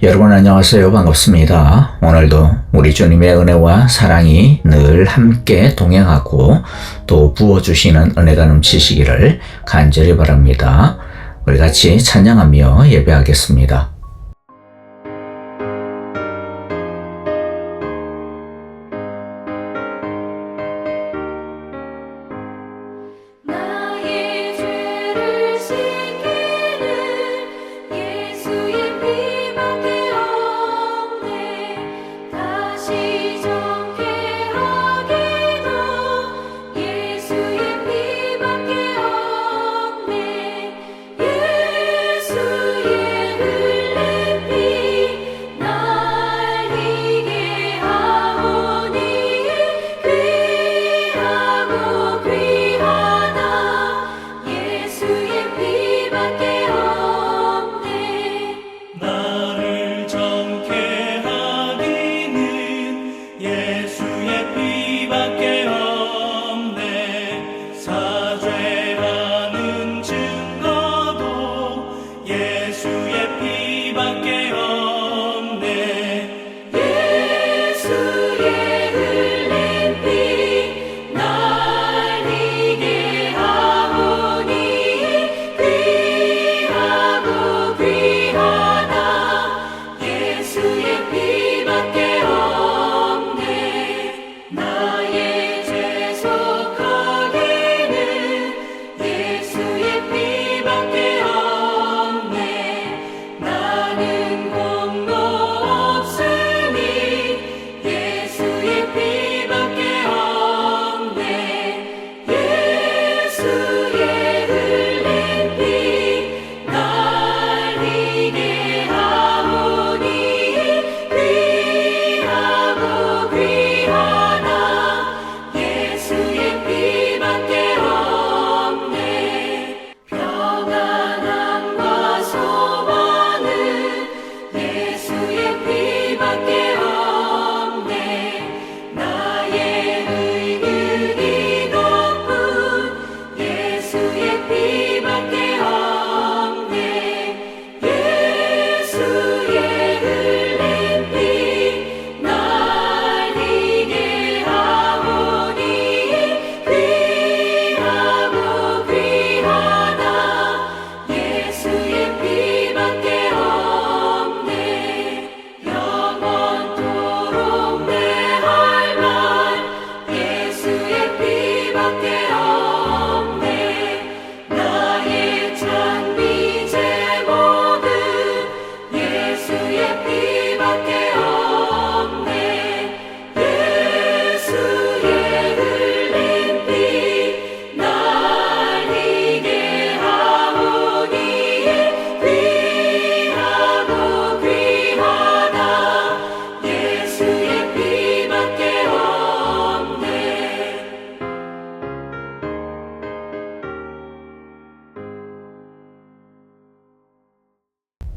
여러분 안녕하세요. 반갑습니다. 오늘도 우리 주님의 은혜와 사랑이 늘 함께 동행하고 또 부어주시는 은혜가 넘치시기를 간절히 바랍니다. 우리 같이 찬양하며 예배하겠습니다.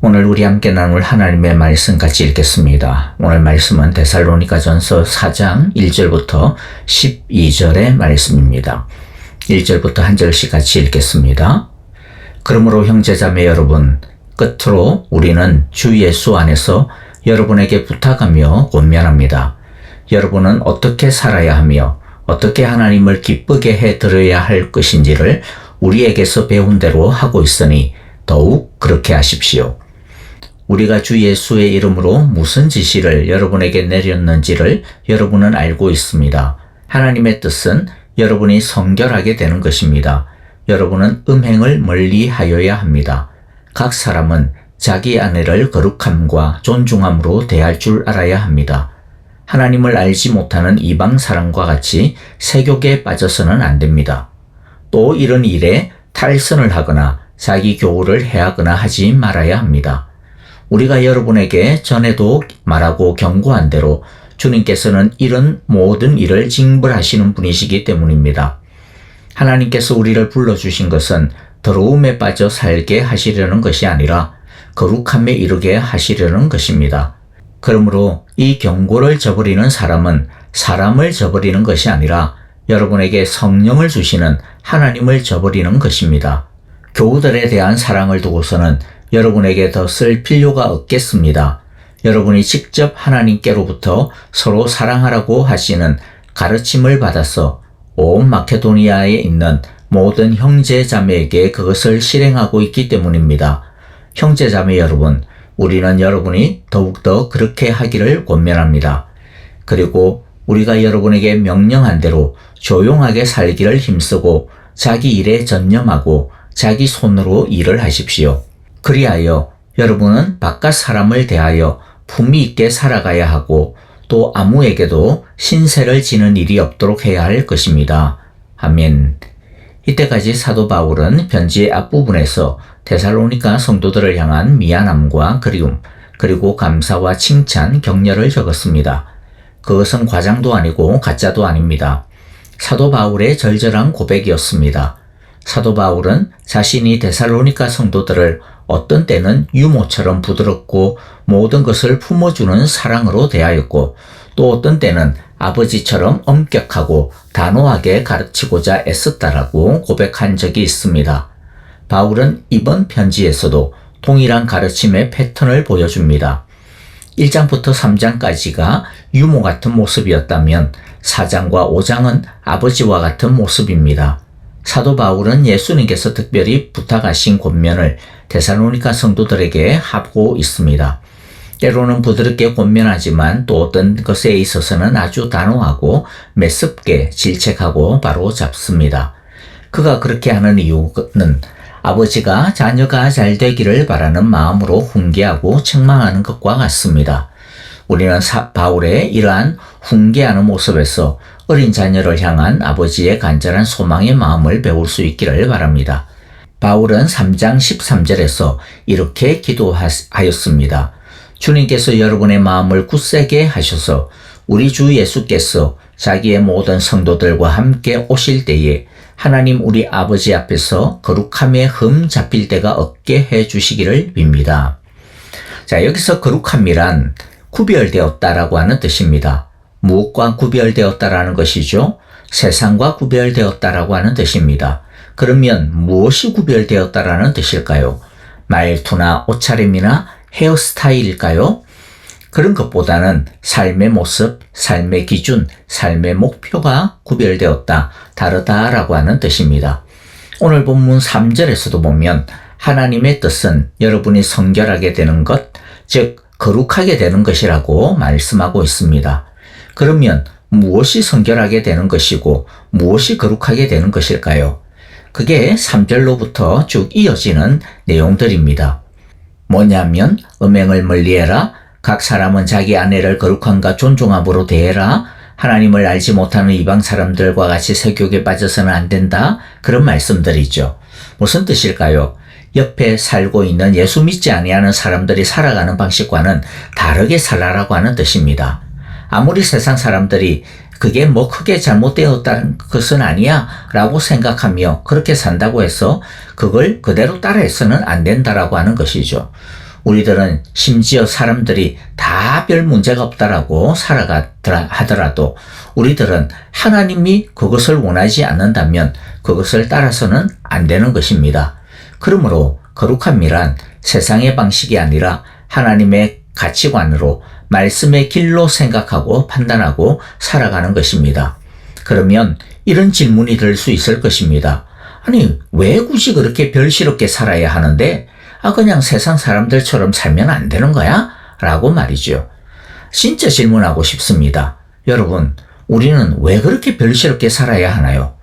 오늘 우리 함께 나눌 하나님의 말씀 같이 읽겠습니다. 오늘 말씀은 데살로니가전서 4장 1절부터 12절의 말씀입니다. 1절부터 한 절씩 같이 읽겠습니다. 그러므로 형제자매 여러분, 끝으로 우리는 주 예수 안에서 여러분에게 부탁하며 권면합니다. 여러분은 어떻게 살아야 하며 어떻게 하나님을 기쁘게 해드려야 할 것인지를 우리에게서 배운 대로 하고 있으니 더욱 그렇게 하십시오. 우리가 주 예수의 이름으로 무슨 지시를 여러분에게 내렸는지를 여러분은 알고 있습니다. 하나님의 뜻은 여러분이 성결하게 되는 것입니다. 여러분은 음행을 멀리하여야 합니다. 각 사람은 자기 아내를 거룩함과 존중함으로 대할 줄 알아야 합니다. 하나님을 알지 못하는 이방 사람과 같이 세욕에 빠져서는 안 됩니다. 또 이런 일에 탈선을 하거나 자기 교우를 해하거나 하지 말아야 합니다. 우리가 여러분에게 전에도 말하고 경고한 대로 주님께서는 이런 모든 일을 징벌하시는 분이시기 때문입니다. 하나님께서 우리를 불러주신 것은 더러움에 빠져 살게 하시려는 것이 아니라 거룩함에 이르게 하시려는 것입니다. 그러므로 이 경고를 저버리는 사람은 사람을 저버리는 것이 아니라 여러분에게 성령을 주시는 하나님을 저버리는 것입니다. 교우들에 대한 사랑을 두고서는 여러분에게 더 쓸 필요가 없겠습니다. 여러분이 직접 하나님께로부터 서로 사랑하라고 하시는 가르침을 받아서 온 마케도니아에 있는 모든 형제자매에게 그것을 실행하고 있기 때문입니다. 형제자매 여러분, 우리는 여러분이 더욱더 그렇게 하기를 권면합니다. 그리고 우리가 여러분에게 명령한 대로 조용하게 살기를 힘쓰고 자기 일에 전념하고 자기 손으로 일을 하십시오. 그리하여 여러분은 바깥 사람을 대하여 품위 있게 살아가야 하고 또 아무에게도 신세를 지는 일이 없도록 해야 할 것입니다. 아멘. 이때까지 사도 바울은 편지의 앞부분에서 데살로니가 성도들을 향한 미안함과 그리움, 그리고 감사와 칭찬, 격려를 적었습니다. 그것은 과장도 아니고 가짜도 아닙니다. 사도 바울의 절절한 고백이었습니다. 사도 바울은 자신이 데살로니가 성도들을 어떤 때는 유모처럼 부드럽고 모든 것을 품어주는 사랑으로 대하였고 또 어떤 때는 아버지처럼 엄격하고 단호하게 가르치고자 애썼다라고 고백한 적이 있습니다. 바울은 이번 편지에서도 동일한 가르침의 패턴을 보여줍니다. 1장부터 3장까지가 유모 같은 모습이었다면 4장과 5장은 아버지와 같은 모습입니다. 사도 바울은 예수님께서 특별히 부탁하신 권면을 데살로니가 성도들에게 하고 있습니다. 때로는 부드럽게 권면하지만 또 어떤 것에 있어서는 아주 단호하고 매섭게 질책하고 바로 잡습니다. 그가 그렇게 하는 이유는 아버지가 자녀가 잘 되기를 바라는 마음으로 훈계하고 책망하는 것과 같습니다. 우리는 바울의 이러한 훈계하는 모습에서 어린 자녀를 향한 아버지의 간절한 소망의 마음을 배울 수 있기를 바랍니다. 바울은 3장 13절에서 이렇게 기도하였습니다. 주님께서 여러분의 마음을 굳세게 하셔서 우리 주 예수께서 자기의 모든 성도들과 함께 오실 때에 하나님 우리 아버지 앞에서 거룩함에 흠 잡힐 때가 없게 해 주시기를 빕니다. 자, 여기서 거룩함이란 구별되었다라고 하는 뜻입니다. 무엇과 구별되었다라는 것이죠? 세상과 구별되었다라고 하는 뜻입니다. 그러면 무엇이 구별되었다라는 뜻일까요? 말투나 옷차림이나 헤어스타일일까요? 그런 것보다는 삶의 모습, 삶의 기준, 삶의 목표가 구별되었다, 다르다라고 하는 뜻입니다. 오늘 본문 3절에서도 보면 하나님의 뜻은 여러분이 성결하게 되는 것, 즉 거룩하게 되는 것이라고 말씀하고 있습니다. 그러면 무엇이 성결하게 되는 것이고 무엇이 거룩하게 되는 것일까요? 그게 3절로부터 쭉 이어지는 내용들입니다. 뭐냐면 음행을 멀리해라, 각 사람은 자기 아내를 거룩함과 존중함으로 대해라, 하나님을 알지 못하는 이방 사람들과 같이 세욕에 빠져서는 안 된다, 그런 말씀들이죠. 무슨 뜻일까요? 옆에 살고 있는 예수 믿지 아니하는 사람들이 살아가는 방식과는 다르게 살아라고 하는 뜻입니다. 아무리 세상 사람들이 그게 뭐 크게 잘못되었다는 것은 아니야 라고 생각하며 그렇게 산다고 해서 그걸 그대로 따라해서는 안 된다라고 하는 것이죠. 우리들은 심지어 사람들이 다 별 문제가 없다라고 살아가더라 하더라도 우리들은 하나님이 그것을 원하지 않는다면 그것을 따라서는 안 되는 것입니다. 그러므로 거룩함이란 세상의 방식이 아니라 하나님의 가치관으로 말씀의 길로 생각하고 판단하고 살아가는 것입니다. 그러면 이런 질문이 들 수 있을 것입니다. 아니, 왜 굳이 그렇게 별시럽게 살아야 하는데 그냥 세상 사람들처럼 살면 안 되는 거야? 라고 말이죠. 진짜 질문하고 싶습니다. 여러분, 우리는 왜 그렇게 별시럽게 살아야 하나요?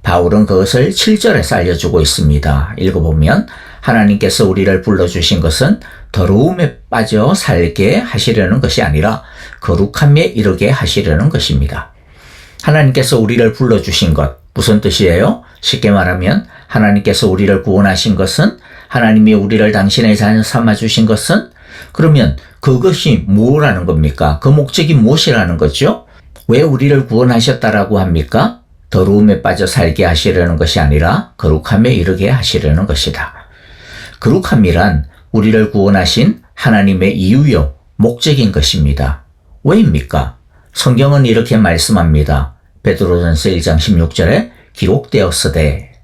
바울은 그것을 7절에서 알려주고 있습니다. 읽어보면 하나님께서 우리를 불러주신 것은 더러움에 빠져 살게 하시려는 것이 아니라 거룩함에 이르게 하시려는 것입니다. 하나님께서 우리를 불러주신 것, 무슨 뜻이에요? 쉽게 말하면 하나님께서 우리를 구원하신 것은, 하나님이 우리를 당신의 자녀 삼아주신 것은, 그러면 그것이 뭐라는 겁니까? 그 목적이 무엇이라는 거죠? 왜 우리를 구원하셨다라고 합니까? 더러움에 빠져 살게 하시려는 것이 아니라 거룩함에 이르게 하시려는 것이다. 거룩함이란 우리를 구원하신 하나님의 이유요, 목적인 것입니다. 왜입니까? 성경은 이렇게 말씀합니다. 베드로전서 1장 16절에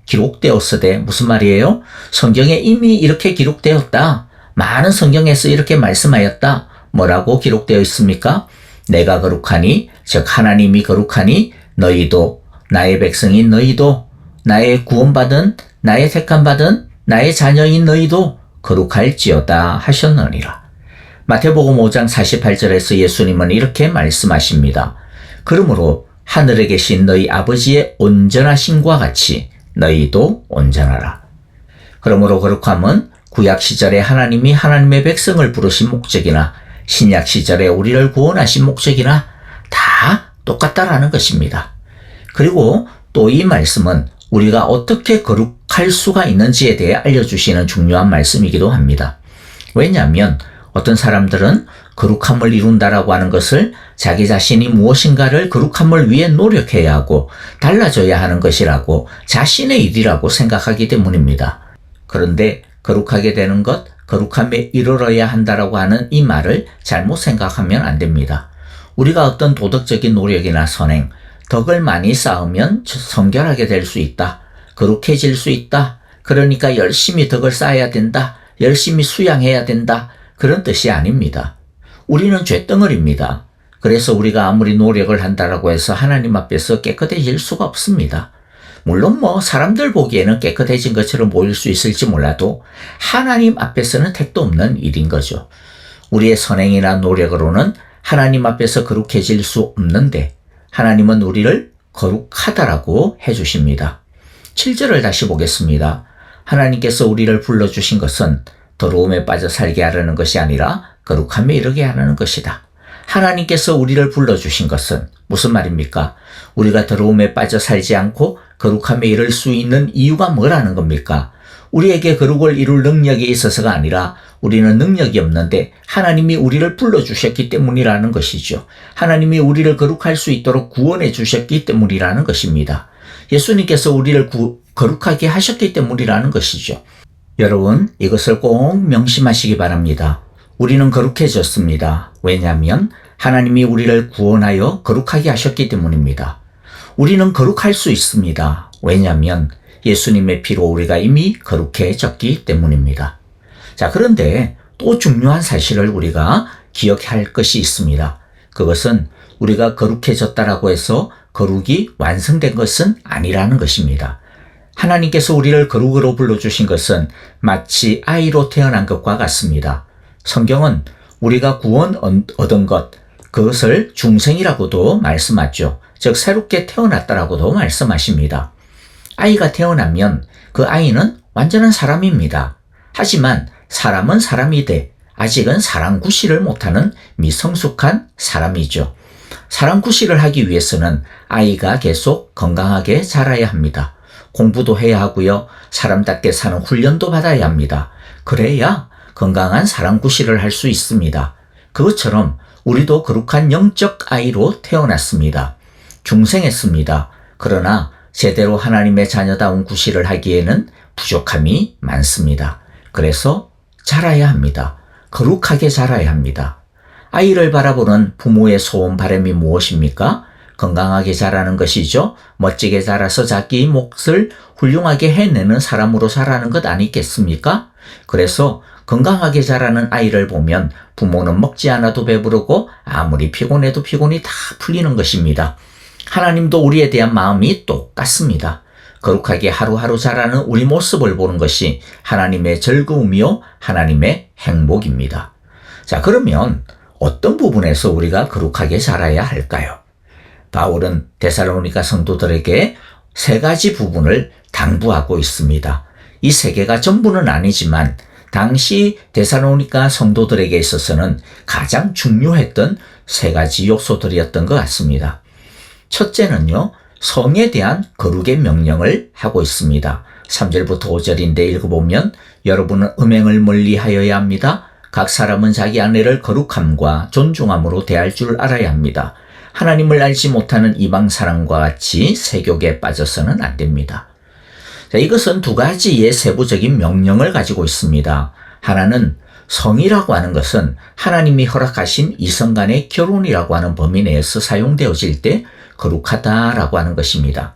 기록되었으되 무슨 말이에요? 성경에 이미 이렇게 기록되었다. 많은 성경에서 이렇게 말씀하였다. 뭐라고 기록되어 있습니까? 내가 거룩하니, 즉 하나님이 거룩하니 너희도, 나의 백성인 너희도, 나의 구원받은, 나의 택함받은, 나의 자녀인 너희도 거룩할지어다 하셨느니라. 마태복음 5장 48절에서 예수님은 이렇게 말씀하십니다. 그러므로 하늘에 계신 너희 아버지의 온전하심과 같이 너희도 온전하라. 그러므로 거룩함은 구약 시절에 하나님이 하나님의 백성을 부르신 목적이나 신약 시절에 우리를 구원하신 목적이나 다 똑같다라는 것입니다. 그리고 또 이 말씀은 우리가 어떻게 거룩할 수가 있는지에 대해 알려주시는 중요한 말씀이기도 합니다. 왜냐하면 어떤 사람들은 거룩함을 이룬다라고 하는 것을 자기 자신이 무엇인가를 거룩함을 위해 노력해야 하고 달라져야 하는 것이라고 자신의 일이라고 생각하기 때문입니다. 그런데 거룩하게 되는 것, 거룩함에 이르러야 한다라고 하는 이 말을 잘못 생각하면 안 됩니다. 우리가 어떤 도덕적인 노력이나 선행, 덕을 많이 쌓으면 성결하게 될 수 있다. 거룩해질 수 있다. 그러니까 열심히 덕을 쌓아야 된다. 열심히 수양해야 된다. 그런 뜻이 아닙니다. 우리는 쇳덩어리입니다. 그래서 우리가 아무리 노력을 한다라고 해서 하나님 앞에서 깨끗해질 수가 없습니다. 물론 사람들 보기에는 깨끗해진 것처럼 보일 수 있을지 몰라도 하나님 앞에서는 택도 없는 일인 거죠. 우리의 선행이나 노력으로는 하나님 앞에서 거룩해질 수 없는데 하나님은 우리를 거룩하다라고 해주십니다. 7절을 다시 보겠습니다. 하나님께서 우리를 불러주신 것은 더러움에 빠져 살게 하려는 것이 아니라 거룩함에 이르게 하려는 것이다. 하나님께서 우리를 불러주신 것은 무슨 말입니까? 우리가 더러움에 빠져 살지 않고 거룩함에 이를 수 있는 이유가 뭐라는 겁니까? 우리에게 거룩을 이룰 능력이 있어서가 아니라 우리는 능력이 없는데 하나님이 우리를 불러주셨기 때문이라는 것이죠. 하나님이 우리를 거룩할 수 있도록 구원해 주셨기 때문이라는 것입니다. 예수님께서 우리를 거룩하게 하셨기 때문이라는 것이죠. 여러분, 이것을 꼭 명심하시기 바랍니다. 우리는 거룩해졌습니다. 왜냐하면 하나님이 우리를 구원하여 거룩하게 하셨기 때문입니다. 우리는 거룩할 수 있습니다. 왜냐하면 예수님의 피로 우리가 이미 거룩해졌기 때문입니다. 자, 그런데 또 중요한 사실을 우리가 기억할 것이 있습니다. 그것은 우리가 거룩해졌다라고 해서 거룩이 완성된 것은 아니라는 것입니다. 하나님께서 우리를 거룩으로 불러주신 것은 마치 아이로 태어난 것과 같습니다. 성경은 우리가 구원 얻은 것, 그것을 중생이라고도 말씀하죠. 즉 새롭게 태어났다라고도 말씀하십니다. 아이가 태어나면 그 아이는 완전한 사람입니다. 하지만 사람은 사람이되 아직은 사람 구실을 못하는 미성숙한 사람이죠. 사람 구실을 하기 위해서는 아이가 계속 건강하게 자라야 합니다. 공부도 해야 하고요. 사람답게 사는 훈련도 받아야 합니다. 그래야 건강한 사람 구실을 할 수 있습니다. 그것처럼 우리도 거룩한 영적 아이로 태어났습니다. 중생했습니다. 그러나 제대로 하나님의 자녀다운 구실을 하기에는 부족함이 많습니다. 그래서 자라야 합니다. 거룩하게 자라야 합니다. 아이를 바라보는 부모의 소원 바람이 무엇입니까? 건강하게 자라는 것이죠. 멋지게 자라서 자기 몫을 훌륭하게 해내는 사람으로 자라는 것 아니겠습니까? 그래서 건강하게 자라는 아이를 보면 부모는 먹지 않아도 배부르고 아무리 피곤해도 피곤이 다 풀리는 것입니다. 하나님도 우리에 대한 마음이 똑같습니다. 거룩하게 하루하루 자라는 우리 모습을 보는 것이 하나님의 즐거움이요 하나님의 행복입니다. 자, 그러면 어떤 부분에서 우리가 거룩하게 자라야 할까요? 바울은 데살로니가 성도들에게 세 가지 부분을 당부하고 있습니다. 이 세 개가 전부는 아니지만 당시 데살로니가 성도들에게 있어서는 가장 중요했던 세 가지 요소들이었던 것 같습니다. 첫째는요, 성에 대한 거룩의 명령을 하고 있습니다. 3절부터 5절인데 읽어보면 여러분은 음행을 멀리하여야 합니다. 각 사람은 자기 아내를 거룩함과 존중함으로 대할 줄 알아야 합니다. 하나님을 알지 못하는 이방 사람과 같이 세욕에 빠져서는 안 됩니다. 자, 이것은 두 가지의 세부적인 명령을 가지고 있습니다. 하나는 성이라고 하는 것은 하나님이 허락하신 이성 간의 결혼이라고 하는 범위 내에서 사용되어질 때 거룩하다라고 하는 것입니다.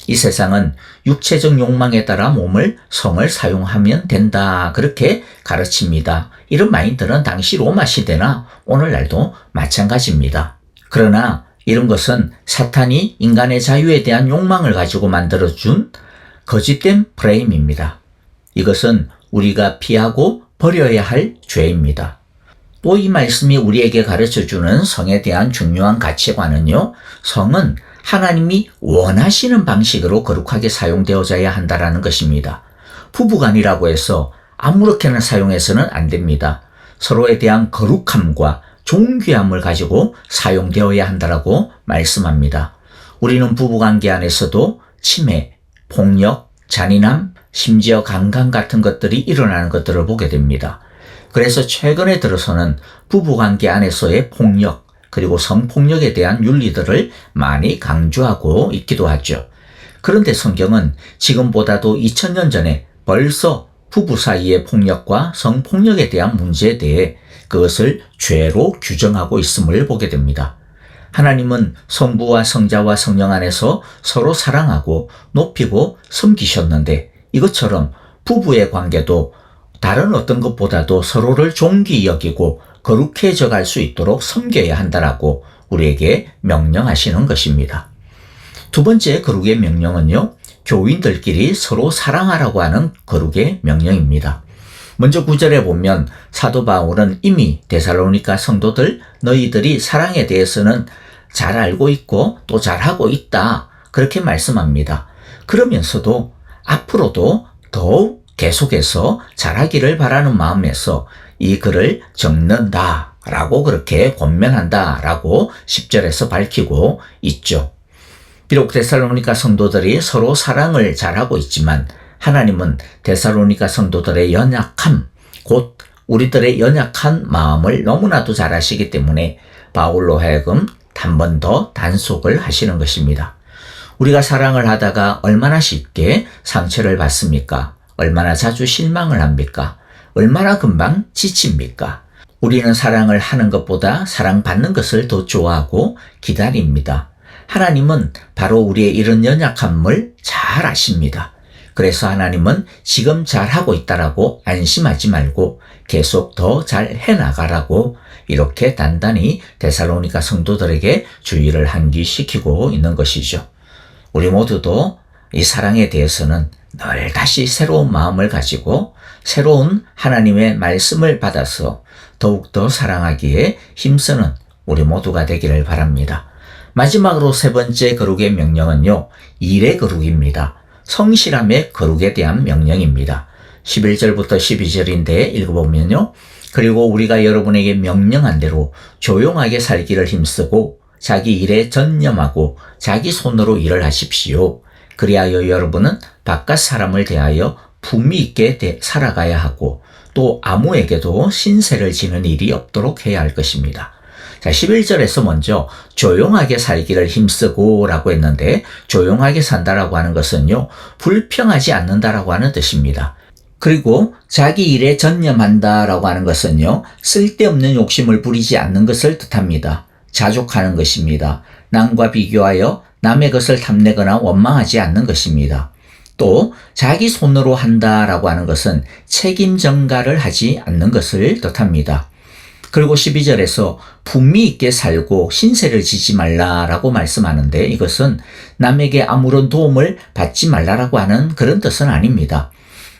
이 세상은 육체적 욕망에 따라 성을 사용하면 된다. 그렇게 가르칩니다. 이런 마인드는 당시 로마 시대나 오늘날도 마찬가지입니다. 그러나 이런 것은 사탄이 인간의 자유에 대한 욕망을 가지고 만들어준 거짓된 프레임입니다. 이것은 우리가 피하고 버려야 할 죄입니다. 또 이 말씀이 우리에게 가르쳐주는 성에 대한 중요한 가치관은요, 성은 하나님이 원하시는 방식으로 거룩하게 사용되어져야 한다는 것입니다. 부부간이라고 해서 아무렇게나 사용해서는 안 됩니다. 서로에 대한 거룩함과 존귀함을 가지고 사용되어야 한다고 말씀합니다. 우리는 부부관계 안에서도 치매, 폭력, 잔인함, 심지어 강간 같은 것들이 일어나는 것들을 보게 됩니다. 그래서 최근에 들어서는 부부관계 안에서의 폭력, 그리고 성폭력에 대한 윤리들을 많이 강조하고 있기도 하죠. 그런데 성경은 지금보다도 2000년 전에 벌써 부부 사이의 폭력과 성폭력에 대한 문제에 대해 그것을 죄로 규정하고 있음을 보게 됩니다. 하나님은 성부와 성자와 성령 안에서 서로 사랑하고 높이고 섬기셨는데 이것처럼 부부의 관계도 다른 어떤 것보다도 서로를 존귀히 여기고 거룩해져 갈 수 있도록 섬겨야 한다라고 우리에게 명령하시는 것입니다. 두 번째 거룩의 명령은요, 교인들끼리 서로 사랑하라고 하는 거룩의 명령입니다. 먼저 9절에 보면 사도 바울은 이미 데살로니가 성도들 너희들이 사랑에 대해서는 잘 알고 있고 또 잘하고 있다. 그렇게 말씀합니다. 그러면서도 앞으로도 더욱 계속해서 잘하기를 바라는 마음에서 이 글을 적는다라고 그렇게 권면한다라고 10절에서 밝히고 있죠. 비록 데살로니가 성도들이 서로 사랑을 잘하고 있지만 하나님은 데살로니가 성도들의 연약함, 곧 우리들의 연약한 마음을 너무나도 잘 아시기 때문에 바울로 하여금 한 번 더 단속을 하시는 것입니다. 우리가 사랑을 하다가 얼마나 쉽게 상처를 받습니까? 얼마나 자주 실망을 합니까? 얼마나 금방 지칩니까? 우리는 사랑을 하는 것보다 사랑받는 것을 더 좋아하고 기다립니다. 하나님은 바로 우리의 이런 연약함을 잘 아십니다. 그래서 하나님은 지금 잘하고 있다라고 안심하지 말고 계속 더 잘 해나가라고 이렇게 단단히 데살로니가 성도들에게 주의를 환기시키고 있는 것이죠. 우리 모두도 이 사랑에 대해서는 늘 다시 새로운 마음을 가지고 새로운 하나님의 말씀을 받아서 더욱더 사랑하기에 힘쓰는 우리 모두가 되기를 바랍니다. 마지막으로 세 번째 거룩의 명령은요, 일의 거룩입니다. 성실함의 거룩에 대한 명령입니다. 11절부터 12절인데 읽어보면요. 그리고 우리가 여러분에게 명령한 대로 조용하게 살기를 힘쓰고 자기 일에 전념하고 자기 손으로 일을 하십시오. 그리하여 여러분은 바깥 사람을 대하여 품위 있게 살아가야 하고 또 아무에게도 신세를 지는 일이 없도록 해야 할 것입니다. 자, 11절에서 먼저 조용하게 살기를 힘쓰고 라고 했는데 조용하게 산다라고 하는 것은요, 불평하지 않는다라고 하는 뜻입니다. 그리고 자기 일에 전념한다라고 하는 것은요, 쓸데없는 욕심을 부리지 않는 것을 뜻합니다. 자족하는 것입니다. 남과 비교하여 남의 것을 탐내거나 원망하지 않는 것입니다. 또 자기 손으로 한다라고 하는 것은 책임 전가를 하지 않는 것을 뜻합니다. 그리고 12절에서 품위 있게 살고 신세를 지지 말라라고 말씀하는데 이것은 남에게 아무런 도움을 받지 말라라고 하는 그런 뜻은 아닙니다.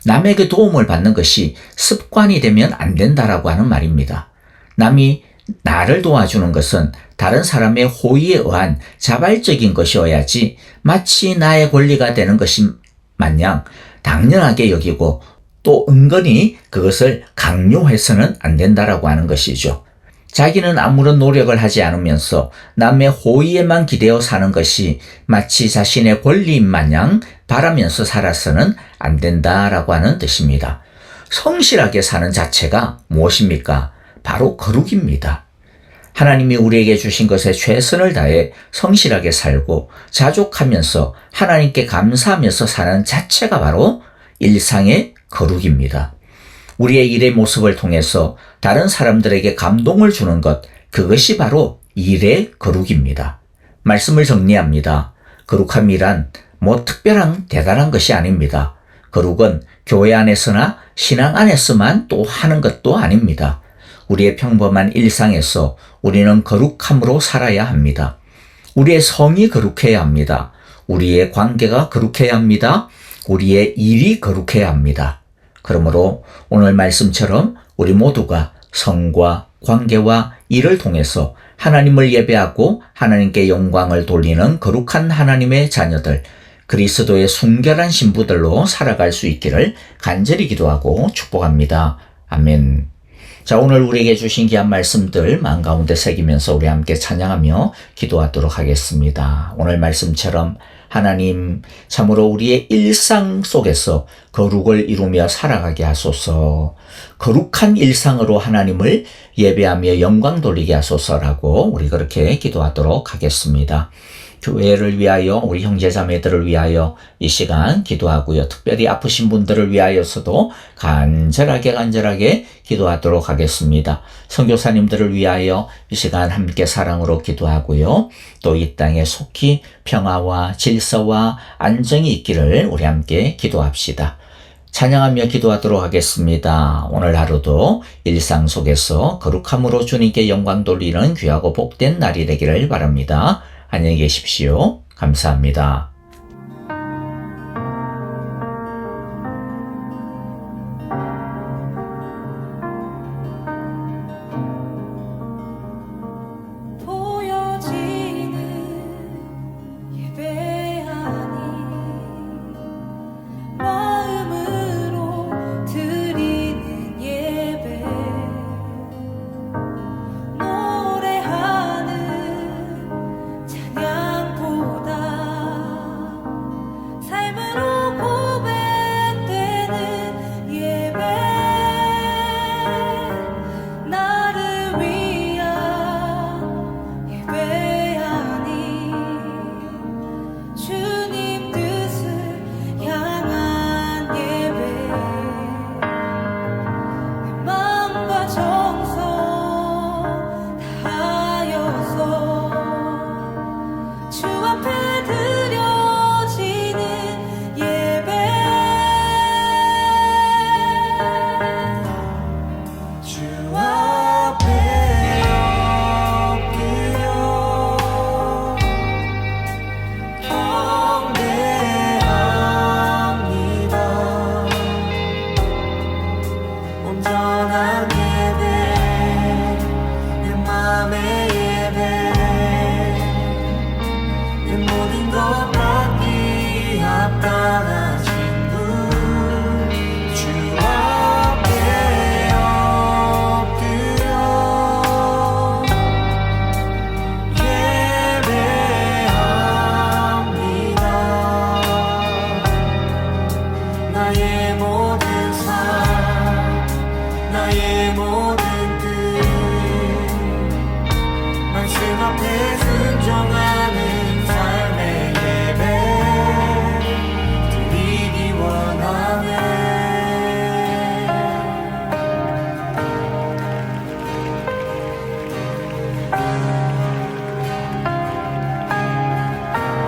남에게 도움을 받는 것이 습관이 되면 안 된다라고 하는 말입니다. 남이 나를 도와주는 것은 다른 사람의 호의에 의한 자발적인 것이어야지 마치 나의 권리가 되는 것이 마냥 당연하게 여기고 또 은근히 그것을 강요해서는 안 된다라고 하는 것이죠. 자기는 아무런 노력을 하지 않으면서 남의 호의에만 기대어 사는 것이 마치 자신의 권리인 마냥 바라면서 살아서는 안 된다라고 하는 뜻입니다. 성실하게 사는 자체가 무엇입니까? 바로 거룩입니다. 하나님이 우리에게 주신 것에 최선을 다해 성실하게 살고 자족하면서 하나님께 감사하면서 사는 자체가 바로 일상의 거룩입니다. 우리의 일의 모습을 통해서 다른 사람들에게 감동을 주는 것, 그것이 바로 일의 거룩입니다. 말씀을 정리합니다. 거룩함이란 뭐 특별한 대단한 것이 아닙니다. 거룩은 교회 안에서나 신앙 안에서만 또 하는 것도 아닙니다. 우리의 평범한 일상에서 우리는 거룩함으로 살아야 합니다. 우리의 성이 거룩해야 합니다. 우리의 관계가 거룩해야 합니다. 우리의 일이 거룩해야 합니다. 그러므로 오늘 말씀처럼 우리 모두가 성과 관계와 일을 통해서 하나님을 예배하고 하나님께 영광을 돌리는 거룩한 하나님의 자녀들, 그리스도의 순결한 신부들로 살아갈 수 있기를 간절히 기도하고 축복합니다. 아멘. 자, 오늘 우리에게 주신 귀한 말씀들 마음 가운데 새기면서 우리 함께 찬양하며 기도하도록 하겠습니다. 오늘 말씀처럼 하나님, 참으로 우리의 일상 속에서 거룩을 이루며 살아가게 하소서. 거룩한 일상으로 하나님을 예배하며 영광 돌리게 하소서라고 우리 그렇게 기도하도록 하겠습니다. 교회를 위하여, 우리 형제자매들을 위하여 이 시간 기도하고요. 특별히 아프신 분들을 위하여서도 간절하게 기도하도록 하겠습니다. 선교사님들을 위하여 이 시간 함께 사랑으로 기도하고요. 또 이 땅에 속히 평화와 질서와 안정이 있기를 우리 함께 기도합시다. 찬양하며 기도하도록 하겠습니다. 오늘 하루도 일상 속에서 거룩함으로 주님께 영광 돌리는 귀하고 복된 날이 되기를 바랍니다. 안녕히 계십시오. 감사합니다.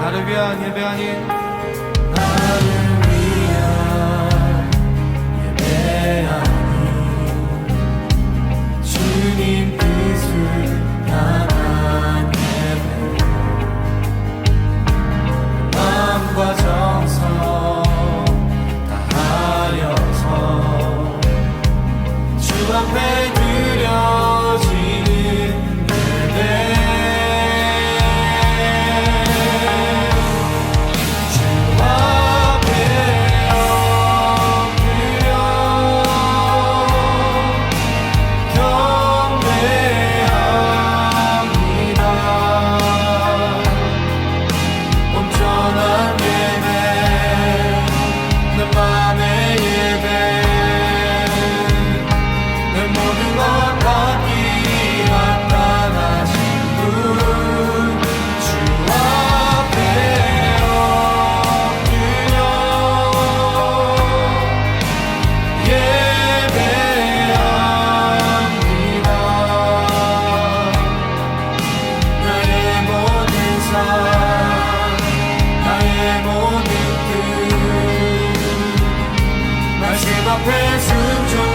나를 위한 예배 아닌 나를 위한 예배 아닌 주님 뜻을 향한 예배 마음과 정성 다하여서 주 앞에 드려지는 예배 순종하리